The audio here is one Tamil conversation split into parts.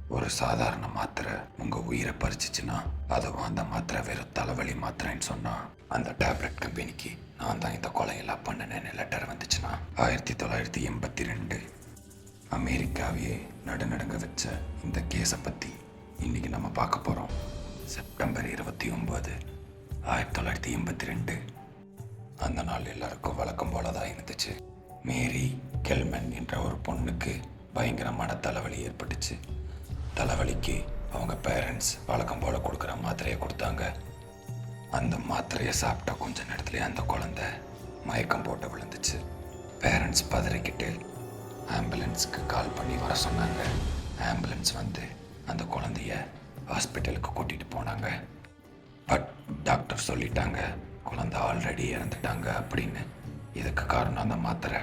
ஒரு சாதாரண மாத்திரை உங்க உயிரை பறிச்சிச்சுன்னா, அதுவும் அந்த மாத்திரை வெறும் தலைவலி மாத்திரைன்னு சொன்னா, அந்த டேப்லெட் கம்பெனிக்கு நான் தான் இந்த கொலையெல்லாம் பண்ணினேன்னு லெட்டர் வந்துச்சுன்னா, 1982 அமெரிக்காவையே நடுநடுங்க வச்ச இந்த கேஸை பற்றி இன்னைக்கு நம்ம பார்க்க போகிறோம். செப்டம்பர் 29, 1982. அந்த நாள் எல்லாருக்கும் வழக்கம் போல தான் இருந்துச்சு. மேரி கெல்மன் என்ற ஒரு பொண்ணுக்கு பயங்கரமான தலைவலி ஏற்பட்டுச்சு. தலைவலிக்கு அவங்க பேரண்ட்ஸ் வழக்கம் போல் கொடுக்குற மாத்திரையை கொடுத்தாங்க. அந்த மாத்திரையை சாப்பிட்டா கொஞ்ச நேரத்துலேயே அந்த குழந்தை மயக்கம் போட்டு விழுந்துச்சு. பேரண்ட்ஸ் பதறிக்கிட்டு ஆம்புலன்ஸுக்கு கால் பண்ணி வர சொன்னாங்க. ஆம்புலன்ஸ் வந்து அந்த குழந்தைய ஹாஸ்பிட்டலுக்கு கூட்டிகிட்டு போனாங்க. பட் டாக்டர் சொல்லிட்டாங்க, குழந்தை ஆல்ரெடி இறந்துட்டாங்க அப்படின்னு. இதுக்கு காரணம் அந்த மாத்திரை.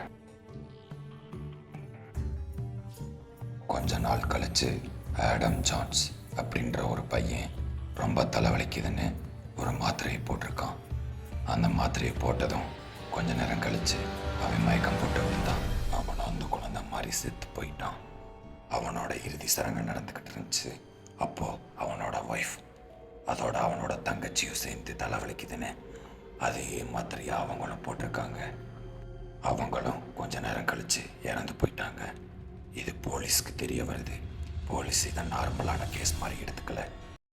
கொஞ்ச நாள் கழிச்சு ஆடம் ஜான்ஸ் அப்படின்ற ஒரு பையன் ரொம்ப தலைவலிக்குதுன்னு ஒரு மாத்திரையை போட்டிருக்கான். அந்த மாத்திரையை போட்டதும் கொஞ்ச நேரம் கழிச்சு அவன் மயக்கம் போட்டு விழுந்தான். அவனும் அந்த குழந்தை மாதிரி செத்து போயிட்டான். அவனோட இறுதி சடங்கு நடந்துக்கிட்டு இருந்துச்சு. அப்போது அவனோட ஒய்ஃப் அதோட அவனோட தங்கச்சியும் சேர்ந்து தலைவலிக்குதுன்னு அதே மாத்திரையை அவங்களும் போட்டிருக்காங்க. அவங்களும் கொஞ்ச நேரம் கழிச்சு இறந்து போயிட்டாங்க. இது போலீஸ்க்கு தெரிய வருது. போலீஸ் இதை நார்மலான கேஸ் மாதிரி எடுத்துக்கல.